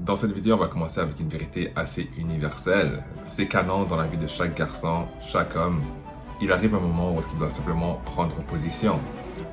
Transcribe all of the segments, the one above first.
Dans cette vidéo, on va commencer avec une vérité assez universelle. C'est canon dans la vie de chaque garçon, chaque homme. Il arrive un moment où est-ce qu'il doit simplement prendre position.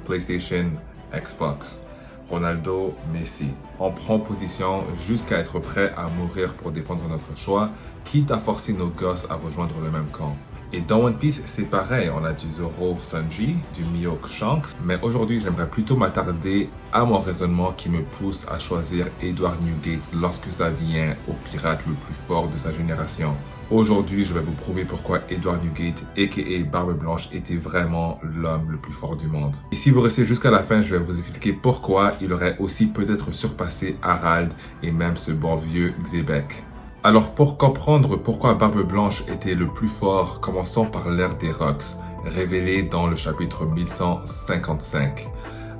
PlayStation, Xbox, Ronaldo, Messi. On prend position jusqu'à être prêt à mourir pour défendre notre choix, quitte à forcer nos gosses à rejoindre le même camp. Et dans One Piece, c'est pareil, on a du Zoro Sanji, du Mihawk Shanks, mais aujourd'hui j'aimerais plutôt m'attarder à mon raisonnement qui me pousse à choisir Edward Newgate lorsque ça vient au pirate le plus fort de sa génération. Aujourd'hui, je vais vous prouver pourquoi Edward Newgate, a.k.a. Barbe Blanche, était vraiment l'homme le plus fort du monde. Et si vous restez jusqu'à la fin, je vais vous expliquer pourquoi il aurait aussi peut-être surpassé Harald et même ce bon vieux Xebec. Alors pour comprendre pourquoi Barbe Blanche était le plus fort, commençons par l'ère des Rocks, révélée dans le chapitre 1155.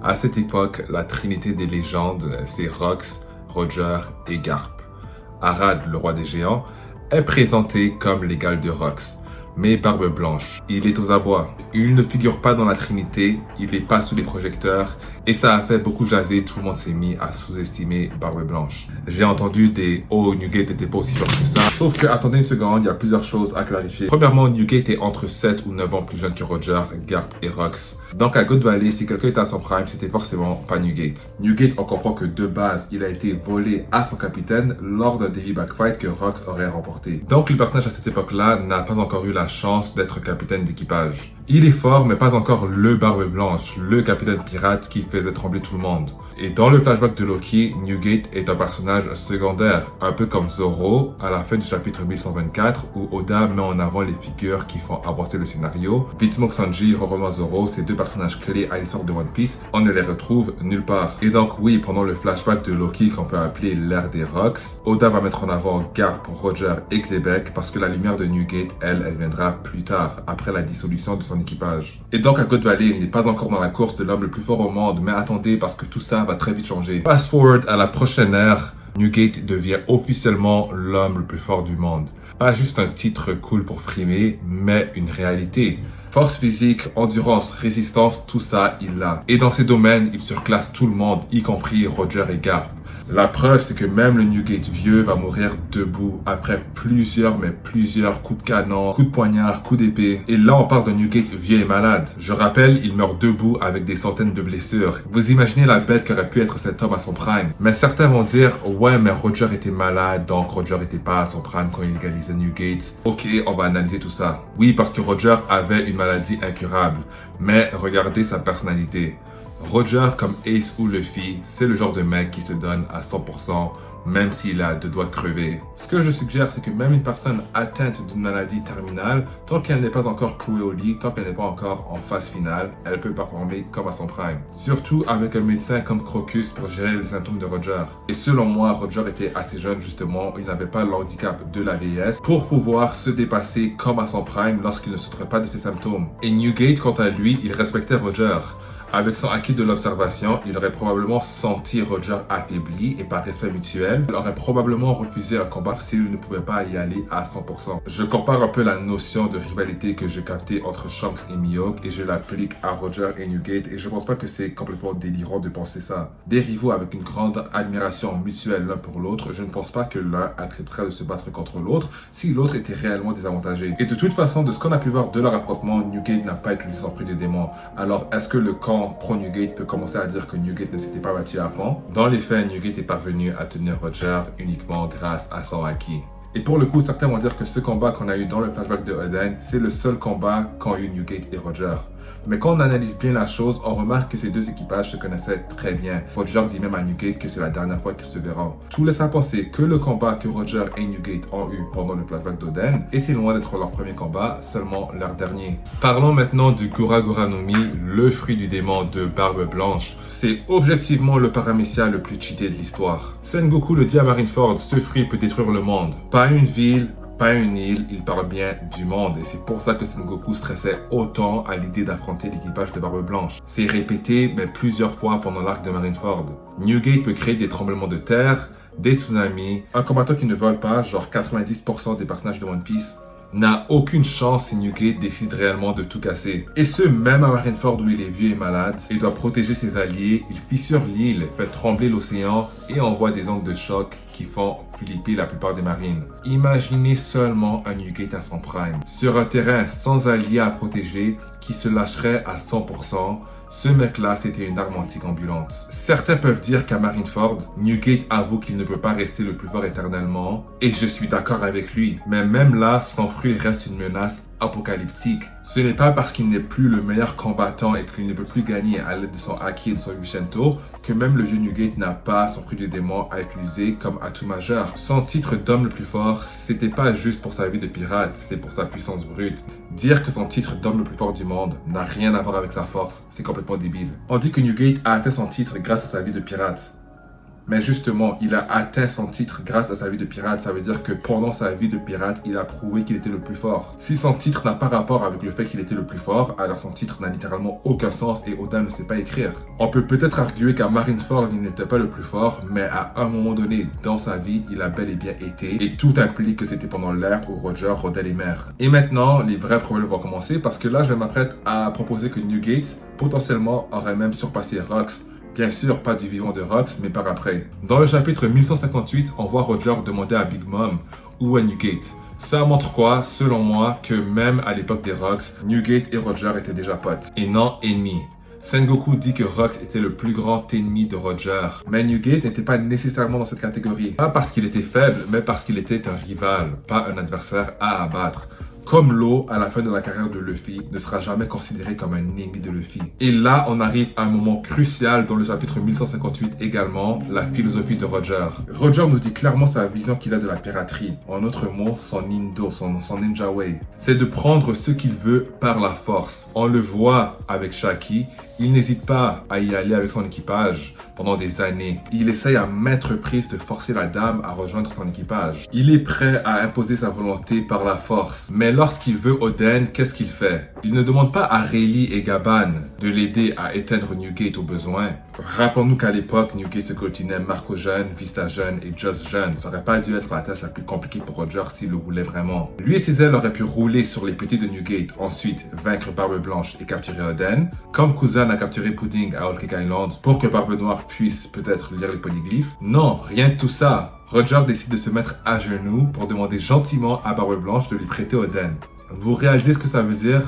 À cette époque, la trinité des légendes, c'est Rox, Roger et Garp. Harald, le roi des géants, est présenté comme l'égal de Rox. Mais Barbe Blanche, il est aux abois. Il ne figure pas dans la Trinité, il n'est pas sous les projecteurs, et ça a fait beaucoup jaser, tout le monde s'est mis à sous-estimer Barbe Blanche. J'ai entendu des « Oh, Newgate n'était pas aussi fort que ça ». Sauf que, attendez une seconde, il y a plusieurs choses à clarifier. Premièrement, Newgate est entre 7 ou 9 ans plus jeune que Roger, Garp et Rox. Donc à Good Valley, si quelqu'un était à son prime, c'était forcément pas Newgate. Newgate, on comprend que de base, il a été volé à son capitaine lors d'un Davy Backfight que Rox aurait remporté. Donc le personnage à cette époque-là n'a pas encore eu la chance d'être capitaine d'équipage. Il est fort, mais pas encore le Barbe Blanche, le capitaine pirate qui faisait trembler tout le monde. Et dans le flashback de Loki, Newgate est un personnage secondaire, un peu comme Zoro à la fin du chapitre 1124 où Oda met en avant les figures qui font avancer le scénario. Vite Sanji, Roronoa Zoro, ces deux personnages clés à l'histoire de One Piece, on ne les retrouve nulle part. Et donc oui, pendant le flashback de Loki qu'on peut appeler l'ère des Rocks, Oda va mettre en avant Garp, Roger et Xebec parce que la lumière de Newgate, elle viendra plus tard, après la dissolution de son équipage. Et donc à Good Valley, il n'est pas encore dans la course de l'homme le plus fort au monde, mais attendez parce que tout ça va très vite changer. Fast forward à la prochaine ère, Newgate devient officiellement l'homme le plus fort du monde. Pas juste un titre cool pour frimer, mais une réalité. Force physique, endurance, résistance, tout ça, il l'a. Et dans ces domaines, il surclasse tout le monde, y compris Roger et Garp. La preuve, c'est que même le Newgate vieux va mourir debout après plusieurs coups de canon, coups de poignard, coups d'épée. Et là, on parle d'un Newgate vieux et malade. Je rappelle, il meurt debout avec des centaines de blessures. Vous imaginez la bête qu'aurait pu être cet homme à son prime. Mais certains vont dire, ouais, mais Roger était malade, donc Roger était pas à son prime quand il égalisait Newgate. Ok, on va analyser tout ça. Oui, parce que Roger avait une maladie incurable. Mais regardez sa personnalité. Roger, comme Ace ou Luffy, c'est le genre de mec qui se donne à 100%, même s'il a deux doigts de crever. Ce que je suggère, c'est que même une personne atteinte d'une maladie terminale, tant qu'elle n'est pas encore clouée au lit, tant qu'elle n'est pas encore en phase finale, elle peut performer comme à son prime. Surtout avec un médecin comme Crocus pour gérer les symptômes de Roger. Et selon moi, Roger était assez jeune justement, il n'avait pas le handicap de la vieillesse pour pouvoir se dépasser comme à son prime lorsqu'il ne souffrait pas de ses symptômes. Et Newgate, quant à lui, il respectait Roger. Avec son acquis de l'observation, il aurait probablement senti Roger affaibli et par respect mutuel, il aurait probablement refusé un combat s'il ne pouvait pas y aller à 100%. Je compare un peu la notion de rivalité que j'ai captée entre Shanks et Mihawk et je l'applique à Roger et Newgate et je pense pas que c'est complètement délirant de penser ça. Des rivaux avec une grande admiration mutuelle l'un pour l'autre, je ne pense pas que l'un accepterait de se battre contre l'autre si l'autre était réellement désavantagé. Et de toute façon, de ce qu'on a pu voir de leur affrontement, Newgate n'a pas utilisé son fruit des démons. Alors est-ce que le camp pro-Newgate peut commencer à dire que Newgate ne s'était pas battu à fond? Dans les faits, Newgate est parvenu à tenir Roger uniquement grâce à son acquis. Et pour le coup, certains vont dire que ce combat qu'on a eu dans le flashback de Oden, c'est le seul combat qu'ont eu Newgate et Roger. Mais quand on analyse bien la chose, on remarque que ces deux équipages se connaissaient très bien. Roger dit même à Newgate que c'est la dernière fois qu'ils se verront. Tout laisse à penser que le combat que Roger et Newgate ont eu pendant le flashback d'Oden était loin d'être leur premier combat, seulement leur dernier. Parlons maintenant du Gura Gura no Mi, le fruit du démon de Barbe Blanche. C'est objectivement le paramécia le plus cheaté de l'histoire. Sengoku le dit à Marineford, ce fruit peut détruire le monde. Pas une ville, pas une île, il parle bien du monde et c'est pour ça que Sengoku stressait autant à l'idée d'affronter l'équipage de Barbe Blanche. C'est répété mais plusieurs fois pendant l'arc de Marineford. Newgate peut créer des tremblements de terre, des tsunamis, un combattant qui ne vole pas, genre 90% des personnages de One Piece. n'a aucune chance si Newgate décide réellement de tout casser. Et ce, même à Marineford où il est vieux et malade, il doit protéger ses alliés, il fissure l'île, fait trembler l'océan et envoie des ondes de choc qui font flipper la plupart des marines. Imaginez seulement un Newgate à son prime, sur un terrain sans alliés à protéger, qui se lâcherait à 100%, ce mec-là, c'était une arme antique ambulante. Certains peuvent dire qu'à Marineford, Newgate avoue qu'il ne peut pas rester le plus fort éternellement, et je suis d'accord avec lui. Mais même là, son fruit reste une menace apocalyptique. Ce n'est pas parce qu'il n'est plus le meilleur combattant et qu'il ne peut plus gagner à l'aide de son Haki et de son Yushento que même le vieux Newgate n'a pas son fruit de démon à utiliser comme atout majeur. Son titre d'homme le plus fort, c'était pas juste pour sa vie de pirate, c'est pour sa puissance brute. Dire que son titre d'homme le plus fort du monde n'a rien à voir avec sa force, c'est complètement débile. On dit que Newgate a atteint son titre grâce à sa vie de pirate. Mais justement, il a atteint son titre grâce à sa vie de pirate. Ça veut dire que pendant sa vie de pirate, il a prouvé qu'il était le plus fort. Si son titre n'a pas rapport avec le fait qu'il était le plus fort, alors son titre n'a littéralement aucun sens et Oda ne sait pas écrire. On peut peut-être arguer qu'à Marineford, il n'était pas le plus fort, mais à un moment donné dans sa vie, il a bel et bien été. Et tout implique que c'était pendant l'ère où Roger rôdait les mers. Et maintenant, les vrais problèmes vont commencer parce que là, je m'apprête à proposer que Newgate, potentiellement, aurait même surpassé Rox. Bien sûr, pas du vivant de Rox, mais par après. Dans le chapitre 1158, on voit Roger demander à Big Mom où est Newgate. Ça montre quoi, selon moi, que même à l'époque des Rox, Newgate et Roger étaient déjà potes, et non ennemis. Sengoku dit que Rox était le plus grand ennemi de Roger, mais Newgate n'était pas nécessairement dans cette catégorie. Pas parce qu'il était faible, mais parce qu'il était un rival, pas un adversaire à abattre. Comme l'eau, à la fin de la carrière de Luffy, ne sera jamais considéré comme un ennemi de Luffy. Et là, on arrive à un moment crucial dans le chapitre 1158 également, la philosophie de Roger. Roger nous dit clairement sa vision qu'il a de la piraterie. En d'autres mots, son Nindo, son ninja way. C'est de prendre ce qu'il veut par la force. On le voit avec Shaki, il n'hésite pas à y aller avec son équipage. Pendant des années, il essaye à maintes reprises de forcer la dame à rejoindre son équipage. Il est prêt à imposer sa volonté par la force. Mais lorsqu'il veut Oden, qu'est-ce qu'il fait? Il ne demande pas à Rayleigh et Gaban de l'aider à éteindre Newgate au besoin. Rappelons-nous qu'à l'époque, Newgate se coltinait Marco jeune, Vista jeune et Just jeune. Ça aurait pas dû être la tâche la plus compliquée pour Roger s'il le voulait vraiment. Lui et ses ailes auraient pu rouler sur les petits de Newgate, ensuite vaincre Barbe Blanche et capturer Oden, comme Kuzan a capturé Pudding à Whole Cake Island pour que Barbe Noire puisse peut-être lire les polyglyphes. Non, rien de tout ça. Roger décide de se mettre à genoux pour demander gentiment à Barbe Blanche de lui prêter Oden. Vous réalisez ce que ça veut dire?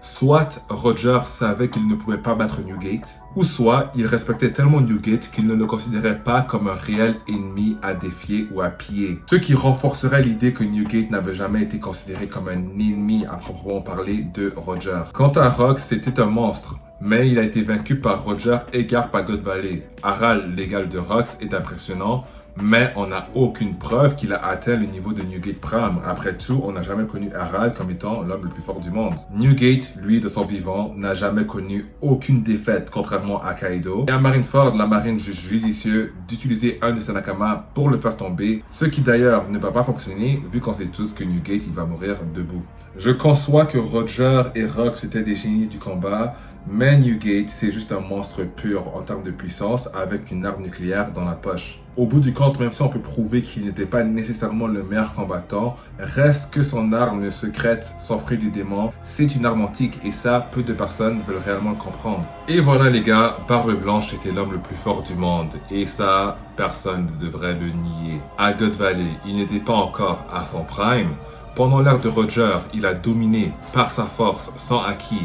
Soit Roger savait qu'il ne pouvait pas battre Newgate, ou soit il respectait tellement Newgate qu'il ne le considérait pas comme un réel ennemi à défier ou à piller. Ce qui renforcerait l'idée que Newgate n'avait jamais été considéré comme un ennemi à proprement parler de Roger. Quant à Rox, c'était un monstre, mais il a été vaincu par Roger et Garp à God Valley. Harald, l'égal de Rox, est impressionnant, mais on n'a aucune preuve qu'il a atteint le niveau de Newgate Prime. Après tout, on n'a jamais connu Harald comme étant l'homme le plus fort du monde. Newgate, lui, de son vivant, n'a jamais connu aucune défaite, contrairement à Kaido. Et à Marineford, la marine juge judicieux d'utiliser un de ses Nakama pour le faire tomber, ce qui d'ailleurs ne va pas fonctionner, vu qu'on sait tous que Newgate, il va mourir debout. Je conçois que Roger et Rox étaient des génies du combat, mais Newgate, c'est juste un monstre pur en termes de puissance avec une arme nucléaire dans la poche. Au bout du compte, même si on peut prouver qu'il n'était pas nécessairement le meilleur combattant, reste que son arme secrète, son fruit du démon, c'est une arme antique et ça, peu de personnes veulent réellement le comprendre. Et voilà les gars, Barbe Blanche était l'homme le plus fort du monde et ça, personne ne devrait le nier. À God Valley, il n'était pas encore à son prime. Pendant l'ère de Roger, il a dominé par sa force, son haki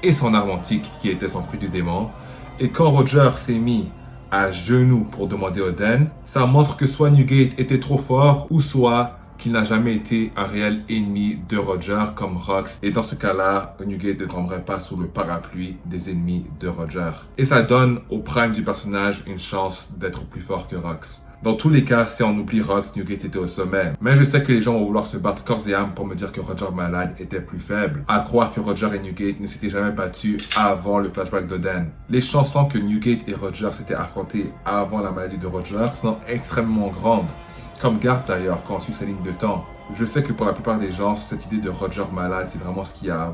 et son arme antique qui était son fruit du démon. Et quand Roger s'est mis à genoux pour demander Oden, ça montre que soit Newgate était trop fort ou soit qu'il n'a jamais été un réel ennemi de Roger comme Rox. Et dans ce cas-là, Newgate ne tomberait pas sous le parapluie des ennemis de Roger. Et ça donne au prime du personnage une chance d'être plus fort que Rox. Dans tous les cas, si on oublie Rox, Newgate était au sommet. Mais je sais que les gens vont vouloir se battre corps et âme pour me dire que Roger malade était plus faible. À croire que Roger et Newgate ne s'étaient jamais battus avant le flashback d'Oden. Les chansons que Newgate et Roger s'étaient affrontés avant la maladie de Roger sont extrêmement grandes. Comme Garp d'ailleurs, quand on suit sa ligne de temps. Je sais que pour la plupart des gens, cette idée de Roger malade, c'est vraiment ce qui a,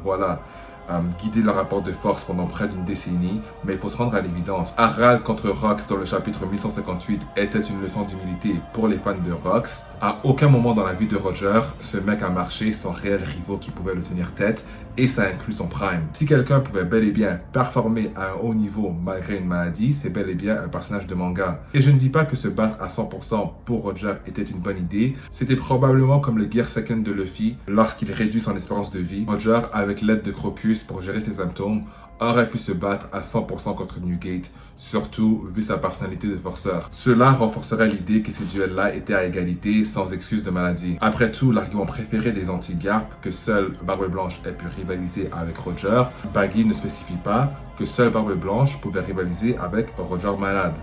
guidé leur rapport de force pendant près d'une décennie, mais il faut se rendre à l'évidence. Harald contre Rox dans le chapitre 1158 était une leçon d'humilité pour les fans de Rox, À aucun moment dans la vie de Roger, ce mec a marché sans réel rivaux qui pouvaient le tenir tête, et ça inclut son prime. Si quelqu'un pouvait bel et bien performer à un haut niveau malgré une maladie, c'est bel et bien un personnage de manga. Et je ne dis pas que se battre à 100% pour Roger était une bonne idée, c'était probablement comme le Gear Second de Luffy, lorsqu'il réduit son espérance de vie. Roger, avec l'aide de Crocus pour gérer ses symptômes, aurait pu se battre à 100% contre Newgate, surtout vu sa personnalité de forceur. Cela renforcerait l'idée que ces duels-là étaient à égalité, sans excuse de maladie. Après tout, l'argument préféré des anti-Garp, que seule Barbe Blanche ait pu rivaliser avec Roger, Baggy ne spécifie pas que seule Barbe Blanche pouvait rivaliser avec Roger malade.